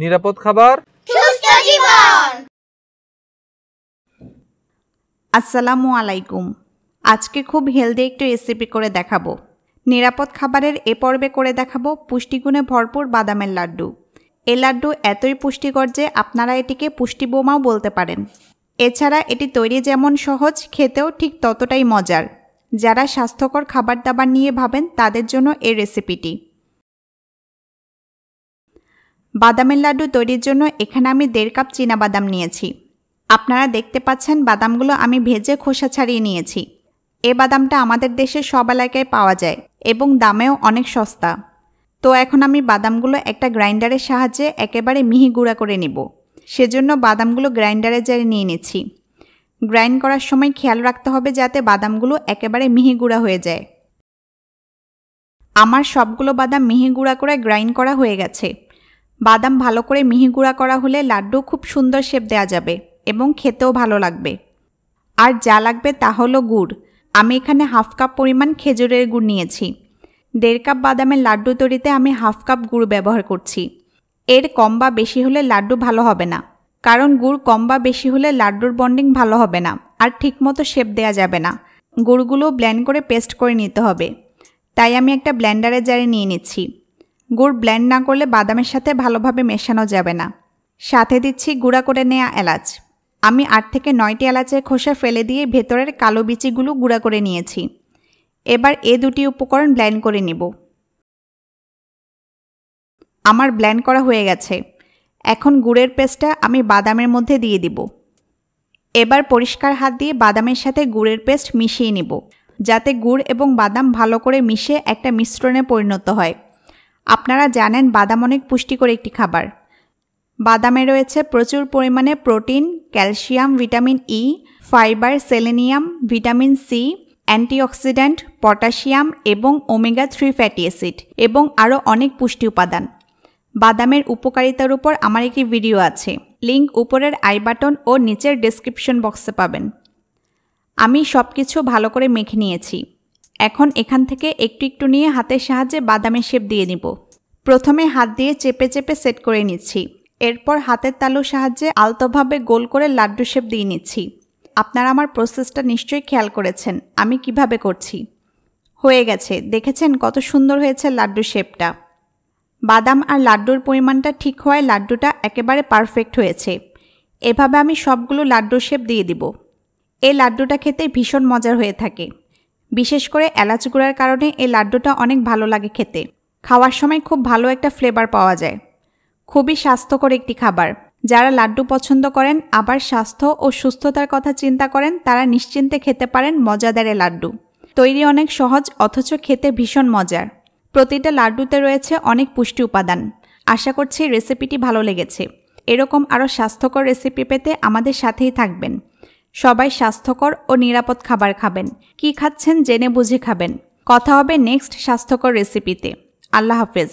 নিরাপদ খাবার, সুস্থ জীবন। আসসালামু আলাইকুম। আজকে খুব হেলদি একটি রেসিপি করে দেখাবো। নিরাপদ খাবারের এ পর্বে করে দেখাবো পুষ্টিগুণে ভরপুর বাদামের লাড্ডু। এই লাড্ডু এতই পুষ্টিকর যে আপনারা এটিকে পুষ্টি বোমাও বলতে পারেন। এছাড়া এটি তৈরি যেমন সহজ, খেতেও ঠিক ততটাই মজার। যারা স্বাস্থ্যকর খাবার দাবার নিয়ে ভাবেন তাদের জন্য এই রেসিপিটি। বাদামের লাড্ডু তৈরির জন্য এখানে আমি 1.5 কাপ চীনাবাদাম নিয়েছি। আপনারা দেখতে পাচ্ছেন বাদামগুলো আমি ভেজে খোসা ছাড়িয়ে নিয়েছি। এ বাদামটা আমাদের দেশের সব এলাকায় পাওয়া যায় এবং দামেও অনেক সস্তা। তো এখন আমি বাদামগুলো একটা গ্রাইন্ডারের সাহায্যে একেবারে মিহি গুঁড়া করে নিব। সেজন্য বাদামগুলো গ্রাইন্ডারে জারে নিয়ে নিচ্ছি। গ্রাইন্ড করার সময় খেয়াল রাখতে হবে যাতে বাদামগুলো একেবারে মিহি গুঁড়া হয়ে যায়। আমার সবগুলো বাদাম মিহি গুঁড়া করে গ্রাইন্ড করা হয়ে গেছে। বাদাম ভালো করে মিহি গুঁড়া করা হলে লাড্ডু খুব সুন্দর শেপ দেওয়া যাবে এবং খেতেও ভালো লাগবে। আর যা লাগবে তা হলো গুড়। আমি এখানে 1/2 কাপ পরিমাণ খেজুরের গুড় নিয়েছি। 1.5 কাপ বাদামের লাড্ডু তৈরিতে আমি 1/2 কাপ গুড় ব্যবহার করছি। এর কম বা বেশি হলে লাড্ডু ভালো হবে না, কারণ গুড় কম বা বেশি হলে লাড্ডুর বন্ডিং ভালো হবে না আর ঠিকমতো শেপ দেওয়া যাবে না। গুড়গুলো ব্লেন্ড করে পেস্ট করে নিতে হবে। তাই আমি একটা ব্লেন্ডারের জারে নিয়ে নিচ্ছি। গুড় ব্লেন্ড না করলে বাদামের সাথে ভালোভাবে মেশানো যাবে না। সাথে দিচ্ছি গুঁড়া করে নেওয়া এলাচ। আমি 8 থেকে 9টি এলাচের খোসা ফেলে দিয়ে ভেতরের কালো বিচিগুলো গুঁড়া করে নিয়েছি। এবার এই দুটি উপকরণ ব্লেন্ড করে নিব। আমার ব্লেন্ড করা হয়ে গেছে। এখন গুড়ের পেস্টটা আমি বাদামের মধ্যে দিয়ে দিব। এবার পরিষ্কার হাত দিয়ে বাদামের সাথে গুড়ের পেস্ট মিশিয়ে নিব, যাতে গুড় এবং বাদাম ভালো করে মিশে একটা মিশ্রণে পরিণত হয়। আপনারা জানেন বাদাম অনেক পুষ্টিকর একটি খাবার। বাদামে রয়েছে প্রচুর পরিমাণে protein, calcium, vitamin E, fibre, selenium, vitamin C, antioxidant, potassium এবং ওমেগা 3 ফ্যাটি অ্যাসিড এবং আরও অনেক পুষ্টি উপাদান। বাদামের উপকারিতার উপর আমার একটি ভিডিও আছে, লিংক উপরের আই বাটন ও নিচের ডেসক্রিপশন বক্সে পাবেন। আমি সব কিছু ভালো করে মেখে নিয়েছি। এখন এখান থেকে একটু একটু নিয়ে হাতের সাহায্যে বাদামের শেপ দিয়ে নিব। প্রথমে হাত দিয়ে চেপে চেপে সেট করে নিচ্ছি। এরপর হাতের তালুর সাহায্যে আলতোভাবে গোল করে লাড্ডু শেপ দিয়ে নিচ্ছি। আপনারা আমার প্রসেসটা নিশ্চয়ই খেয়াল করেছেন আমি কিভাবে করছি। হয়ে গেছে, দেখেছেন কত সুন্দর হয়েছে লাড্ডু শেপটা। বাদাম আর লাড্ডুর পরিমাণটা ঠিক হওয়ায় লাড্ডুটা একেবারে পারফেক্ট হয়েছে। এভাবে আমি সবগুলো লাড্ডুর শেপ দিয়ে দিব। এই লাড্ডুটা খেতে ভীষণ মজার হয়ে থাকে। বিশেষ করে এলাচ গুঁড়ার কারণে এই লাড্ডুটা অনেক ভালো লাগে খেতে। খাওয়ার সময় খুব ভালো একটা ফ্লেভার পাওয়া যায়। খুবই স্বাস্থ্যকর একটি খাবার। যারা লাড্ডু পছন্দ করেন আবার স্বাস্থ্য ও সুস্থতার কথা চিন্তা করেন তারা নিশ্চিন্তে খেতে পারেন মজাদার এই লাড্ডু। তৈরি অনেক সহজ অথচ খেতে ভীষণ মজার। প্রতিটা লাড্ডুতে রয়েছে অনেক পুষ্টি উপাদান। আশা করছি রেসিপিটি ভালো লেগেছে। এরকম আরও স্বাস্থ্যকর রেসিপি পেতে আমাদের সাথেই থাকবেন। সবাই স্বাস্থ্যকর ও নিরাপদ খাবার খাবেন। কি খাচ্ছেন জেনে বুঝে খাবেন। কথা হবে নেক্সট স্বাস্থ্যকর রেসিপিতে। আল্লাহ হাফেজ।